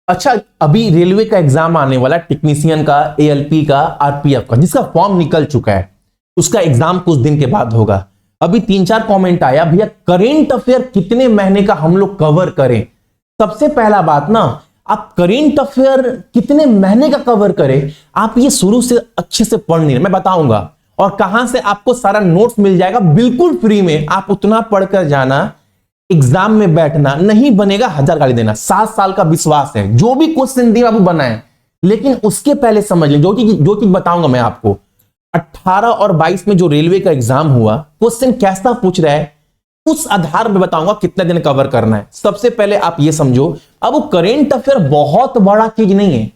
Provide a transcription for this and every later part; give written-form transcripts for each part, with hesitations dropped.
अच्छा, अभी रेलवे का एग्जाम आने वाला, टेक्नीशियन का, एएलपी का, आरपीएफ का, जिसका फॉर्म निकल चुका है, उसका एग्जाम कुछ दिन के बाद होगा। अभी 3-4 कमेंट आया, भैया करेंट अफेयर कितने महीने का हम लोग कवर करें। सबसे पहला बात ना, आप करेंट अफेयर कितने महीने का कवर करें, आप ये शुरू से अच्छे से पढ़ नहीं, मैं बताऊंगा। और कहां से आपको सारा नोट्स मिल जाएगा बिल्कुल फ्री में, आप उतना पढ़कर जाना, एग्जाम में बैठना, नहीं बनेगा 1000 गाली देना। 7 साल का विश्वास है, जो भी क्वेश्चन दिए बाबू बनाए, लेकिन उसके पहले समझ लें जो चीज बताऊंगा मैं आपको। 18 और 22 में जो रेलवे का एग्जाम हुआ, क्वेश्चन कैसा पूछ रहा है, उस आधार पर बताऊंगा कितने दिन कवर करना है। सबसे पहले आप ये समझो, अब वो करेंट अफेयर बहुत बड़ा चीज नहीं है।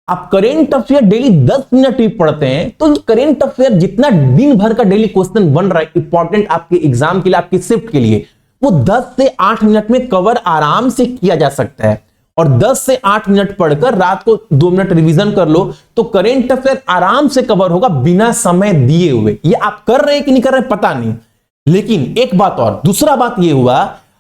आप करेंट अफेयर डेली 10 मिनट ही पढ़ते हैं, तो करेंट अफेयर जितना दिन भर का डेली क्वेश्चन बन रहा है इंपॉर्टेंट आपके एग्जाम के लिए, आपकी शिफ्ट के लिए, वो 10 से 8 मिनट में कवर आराम से किया जा सकता है। और 10 से 8 मिनट पढ़कर रात को 2 मिनट रिवीजन कर लो, तो करेंट अफेयर आराम से कवर होगा बिना समय दिए हुए। ये आप कर रहे हैं कि नहीं कर रहे पता नहीं, लेकिन एक बात और, दूसरा बात ये हुआ,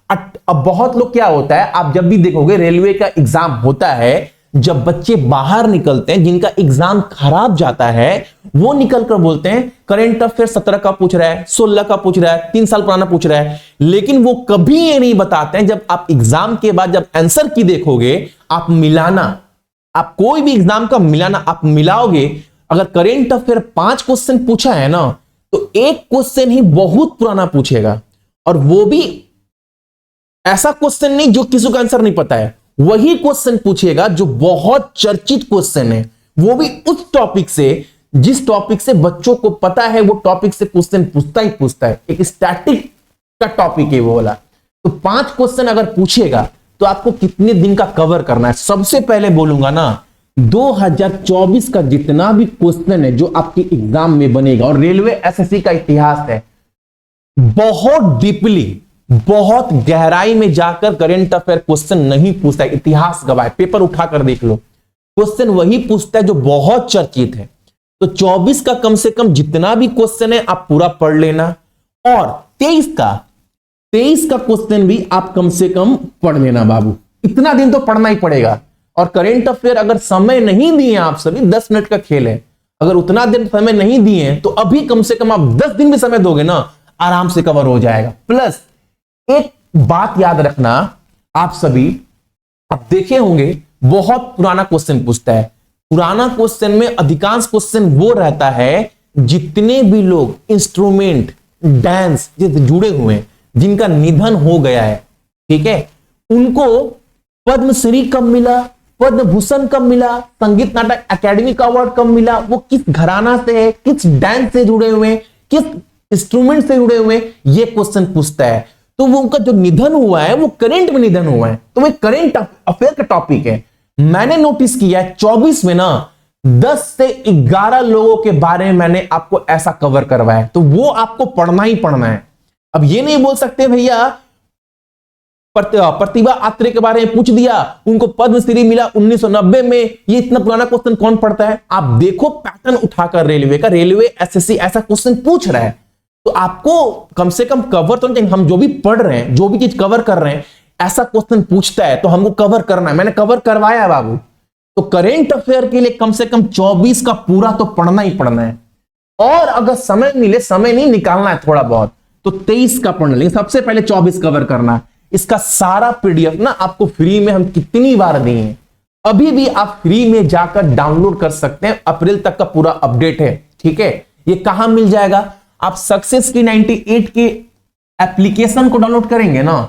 अब बहुत लोग क्या होता है, आप जब भी देखोगे रेलवे का एग्जाम होता है, जब बच्चे बाहर निकलते हैं, जिनका एग्जाम खराब जाता है, वो निकलकर बोलते हैं करंट अफेयर 17 का पूछ रहा है, 16 का पूछ रहा है, 3 साल पुराना पूछ रहा है। लेकिन वो कभी ये नहीं बताते हैं, जब आप एग्जाम के बाद जब आंसर की देखोगे, आप मिलाना, आप कोई भी एग्जाम का मिलाना आप मिलाओगे, अगर करंट अफेयर 5 क्वेश्चन पूछा है ना, तो एक क्वेश्चन ही बहुत पुराना पूछेगा, और वो भी ऐसा क्वेश्चन नहीं जो किसी को आंसर नहीं पता है, वही क्वेश्चन पूछेगा जो बहुत चर्चित क्वेश्चन है, वो भी उस टॉपिक से जिस टॉपिक से बच्चों को पता है, वो टॉपिक से क्वेश्चन पूछता ही पूछता है। एक स्टैटिक का टॉपिक है वो वाला। तो 5 क्वेश्चन अगर पूछेगा तो आपको कितने दिन का कवर करना है। सबसे पहले बोलूंगा ना, 2024 का जितना भी क्वेश्चन है जो आपके एग्जाम में बनेगा, और रेलवे एसएससी का इतिहास है, बहुत डीपली, बहुत गहराई में जाकर करंट अफेयर क्वेश्चन नहीं पूछता है। इतिहास गवाह, पेपर उठाकर देख लो, क्वेश्चन वही पूछता है जो बहुत चर्चित है। तो 24 का कम से कम जितना भी क्वेश्चन है आप पूरा पढ़ लेना, और 23 का क्वेश्चन भी आप कम से कम पढ़ लेना बाबू। इतना दिन तो पढ़ना ही पड़ेगा। और करंट अफेयर अगर समय नहीं दिए आप सभी, 10 मिनट का खेल है, अगर उतना दिन समय नहीं दिए तो अभी कम से कम आप 10 दिन भी समय दोगे ना, आराम से कवर हो जाएगा। प्लस एक बात याद रखना, आप सभी आप देखे होंगे बहुत पुराना क्वेश्चन पूछता है। पुराना क्वेश्चन में अधिकांश क्वेश्चन वो रहता है, जितने भी लोग इंस्ट्रूमेंट, डांस जैसे जुड़े हुए हैं, जिनका निधन हो गया है, ठीक है, उनको पद्मश्री कब मिला, पद्म भूषण कब मिला, संगीत नाटक अकेडमी का अवार्ड कब मिला, वो किस घराना से है, किस डांस से जुड़े हुए हैं, किस इंस्ट्रूमेंट से जुड़े हुए हैं, ये क्वेश्चन पूछता है। तो वो उनका जो निधन हुआ है वो करंट में निधन हुआ है, तो वो करंट अफेयर का टॉपिक है। मैंने नोटिस किया है 24 में ना 10 से 11 लोगों के बारे में मैंने आपको ऐसा कवर करवाया है, तो वो आपको पढ़ना ही पढ़ना है। अब ये नहीं बोल सकते भैया प्रतिभा आत्रे के बारे में पूछ दिया, उनको पद्मश्री मिला 1990 में, ये इतना पुराना क्वेश्चन कौन पढ़ता है। आप देखो पैटर्न उठाकर रेलवे का, रेलवे एसएससी ऐसा क्वेश्चन पूछ रहा है, तो आपको कम से कम कवर तो नहीं, हम जो भी पढ़ रहे हैं, जो भी चीज कवर कर रहे हैं, ऐसा क्वेश्चन पूछता है तो हमको कवर करना है। मैंने कवर करवाया है बाबू। तो करेंट अफेयर के लिए कम से कम 24 का पूरा तो पढ़ना ही पढ़ना है, और अगर समय मिले, समय नहीं निकालना है थोड़ा बहुत, तो 23 का पढ़ना, लेकिन सबसे पहले 24 कवर करना है। इसका सारा पीडीएफ ना आपको फ्री में हम कितनी बार दिए हैं, अभी भी आप फ्री में जाकर डाउनलोड कर सकते हैं। अप्रैल तक का पूरा अपडेट है, ठीक है। ये कहां मिल जाएगा, आप सक्सेस की 98 के एप्लीकेशन को डाउनलोड करेंगे ना,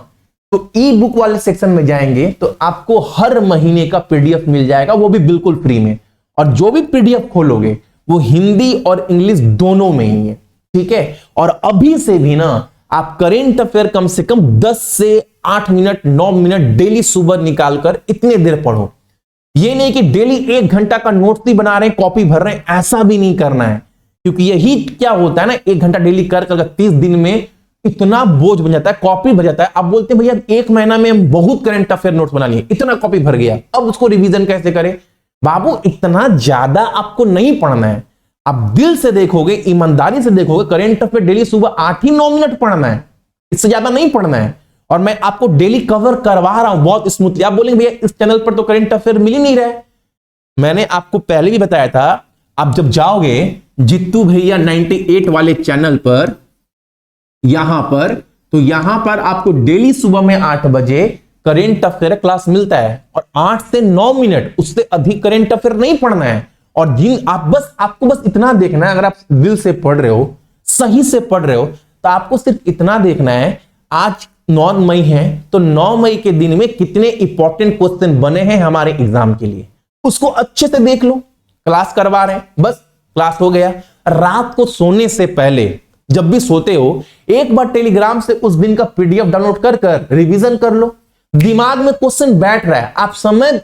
तो ई बुक वाले सेक्शन में जाएंगे तो आपको हर महीने का पीडीएफ मिल जाएगा, वो भी बिल्कुल फ्री में। और जो भी पीडीएफ खोलोगे वो हिंदी और इंग्लिश दोनों में ही है, ठीक है। और अभी से भी ना आप करेंट अफेयर कम से कम 10 से 8 मिनट, 9 मिनट डेली सुबह निकालकर इतने देर पढ़ो। ये नहीं कि डेली 1 घंटा का नोट्स नहीं बना रहे हैं, कॉपी भर रहे हैं, ऐसा भी नहीं करना है, क्योंकि यही क्या होता है ना, 1 घंटा डेली कर 30 दिन में इतना बोझ बन जाता है, कॉपी भर जाता है। अब बोलते हैं भैया 1 महीना में हम बहुत करंट अफेयर नोट्स बना लिए, इतना कॉपी भर गया, अब उसको रिवीजन कैसे करें। बाबू इतना ज्यादा आपको नहीं पढ़ना है, आप दिल से देखोगे, ईमानदारी से देखोगे, करंट अफेयर डेली सुबह 8 ही 9 मिनट पढ़ना है, इससे ज्यादा नहीं पढ़ना है। और मैं आपको डेली कवर करवा रहा हूं बहुत स्मूथली। आप बोलेंगे भैया इस चैनल पर तो करंट अफेयर मिल ही नहीं रहा है। मैंने आपको पहले भी बताया था, आप जब जाओगे जित्तू भैया 98 वाले चैनल पर, यहां पर, तो यहां पर आपको डेली सुबह में 8 बजे करंट अफेयर क्लास मिलता है, और 8 से 9 मिनट, उससे अधिक करंट अफेयर नहीं पढ़ना है। और जिन आपको बस इतना देखना है, अगर आप दिल से पढ़ रहे हो, सही से पढ़ रहे हो, तो आपको सिर्फ इतना देखना है, आज 9 मई है, तो 9 मई के दिन में कितने इंपॉर्टेंट क्वेश्चन बने हैं हमारे एग्जाम के लिए, उसको अच्छे से देख लो। क्लास करवा रहे हैं, बस क्लास हो गया। रात को सोने से पहले जब भी सोते हो, एक बार टेलीग्राम से उस दिन का पीडीएफ डाउनलोड कर रिवीजन कर लो। दिमाग में क्वेश्चन बैठ रहा है,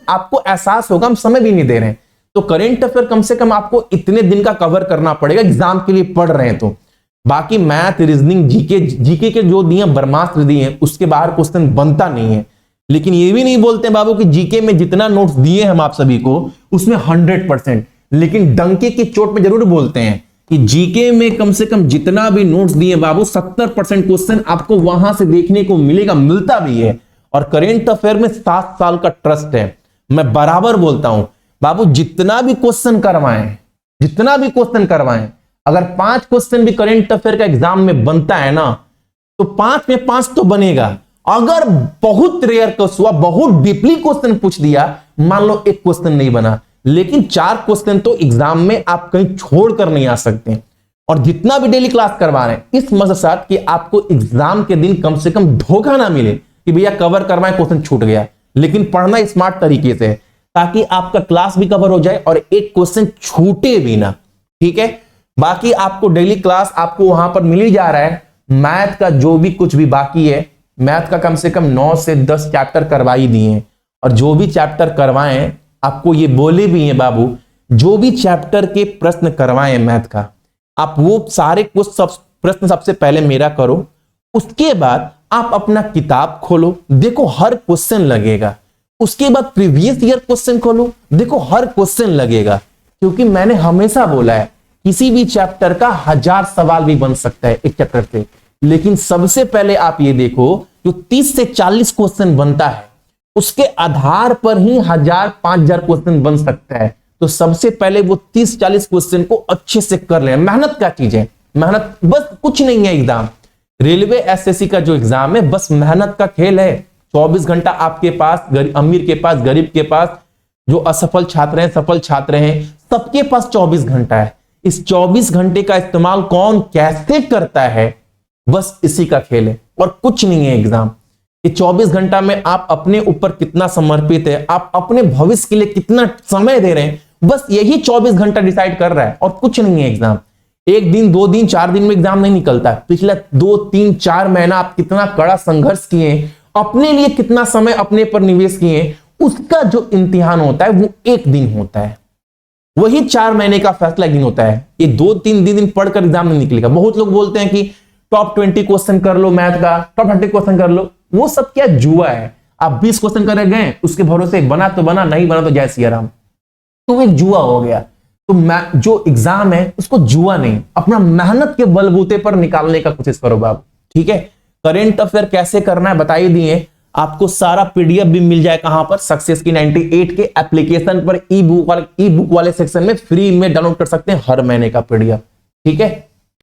आपको एहसास होगा हम समय भी नहीं दे रहे हैं, तो करंट अफेयर कम से कम आपको इतने दिन का कवर करना पड़ेगा एग्जाम के लिए पढ़ रहे हैं तो। बाकी मैथ, रीजनिंग, जीके के जो दिए ब्रह्मास्त्र दिए, उसके बाहर क्वेश्चन बनता नहीं है। लेकिन ये भी नहीं बोलते बाबू कि जीके में जितना नोट्स दिए हम आप सभी को उसमें 100%, लेकिन डंके की चोट में जरूर बोलते हैं कि जीके में कम से कम जितना भी नोट्स दिए बाबू 70% क्वेश्चन आपको वहां से देखने को मिलेगा, मिलता भी है। और करंट अफेयर में 7 साल का ट्रस्ट है। मैं बराबर बोलता हूं बाबू, जितना भी क्वेश्चन करवाएं, अगर 5 क्वेश्चन भी करंट अफेयर का एग्जाम में बनता है ना, तो 5 में 5 तो बनेगा। अगर बहुत रेयर केस हुआ, बहुत डीपली क्वेश्चन पूछ दिया, मान लो 1 क्वेश्चन नहीं बना, लेकिन 4 क्वेश्चन तो एग्जाम में आप कहीं छोड़कर नहीं आ सकते। और जितना भी डेली क्लास करवा रहे हैं, इस मकसद से कि आपको एग्जाम के दिन कम से कम धोखा ना मिले कि भैया कवर करवाएं क्वेश्चन छूट गया, लेकिन पढ़ना स्मार्ट तरीके से, ताकि आपका क्लास भी कवर हो जाए और एक क्वेश्चन छूटे भी ना। ठीक है, बाकी आपको डेली क्लास आपको वहां पर मिल ही जा रहा है। मैथ का जो भी कुछ भी बाकी है, मैथ का कम से कम 9 से 10 चैप्टर करवा ही दिए हैं, और जो भी चैप्टर करवाएं आपको ये बोले भी हैं बाबू, जो भी चैप्टर के प्रश्न करवाएं मैथ का, आप वो सारे प्रश्न सबसे पहले मेरा करो, उसके बाद आप अपना किताब खोलो, देखो हर क्वेश्चन लगेगा। उसके बाद प्रीवियस ईयर क्वेश्चन खोलो, देखो हर क्वेश्चन लगेगा। क्योंकि मैंने हमेशा बोला है, किसी भी चैप्टर का 1000 सवाल भी बन सकता है एक चैप्टर से, लेकिन सबसे पहले आप ये देखो जो 30 से 40 क्वेश्चन बनता है, उसके आधार पर ही 1000-5000 क्वेश्चन बन सकता है। तो सबसे पहले वो 30-40 क्वेश्चन को अच्छे से कर ले। मेहनत का चीज है, मेहनत, बस कुछ नहीं है एग्जाम। रेलवे एसएससी का जो एग्जाम है बस मेहनत का खेल है। 24 घंटा आपके पास, अमीर के पास, गरीब के पास, जो असफल छात्र हैं, सफल छात्र हैं, सबके पास 24 घंटा है। इस 24 घंटे का इस्तेमाल कौन कैसे करता है, बस इसी का खेल है और कुछ नहीं है एग्जाम। ये 24 घंटा में आप अपने ऊपर कितना समर्पित है, आप अपने भविष्य के लिए कितना समय दे रहे हैं, बस यही 24 घंटा डिसाइड कर रहा है और कुछ नहीं है एग्जाम। 1 दिन, 2 दिन, 4 दिन में एग्जाम नहीं निकलता। पिछला 2, 3, 4 महीना आप कितना कड़ा संघर्ष किए, अपने लिए कितना समय अपने पर निवेश किए, उसका जो इम्तिहान होता है वो 1 दिन होता है। वही 4 महीने का फैसला 1 दिन होता है। ये 2-3 दिन पढ़कर एग्जाम नहीं निकलेगा। बहुत लोग बोलते हैं कि टॉप 20 क्वेश्चन कर लो मैथ का, टॉप 30 क्वेश्चन कर लो, वो सब क्या जुआ है। आप 20 क्वेश्चन कर गए, उसके भरोसे बना तो बना, नहीं बना तो जय सिया राम, तो एक जुआ हो गया। तो जो एग्जाम है उसको जुआ नहीं, अपना मेहनत के बलबूते पर निकालने का कोशिश करो बाबू। ठीक है, करंट अफेयर कैसे करना है बताइए दिए। आपको सारा पीडीएफ भी मिल जाए कहां पर, सक्सेस की 98 के एप्लीकेशन पर, ई बुक वाले सेक्शन में फ्री में डाउनलोड कर सकते हैं हर महीने का पीडीएफ। ठीक है।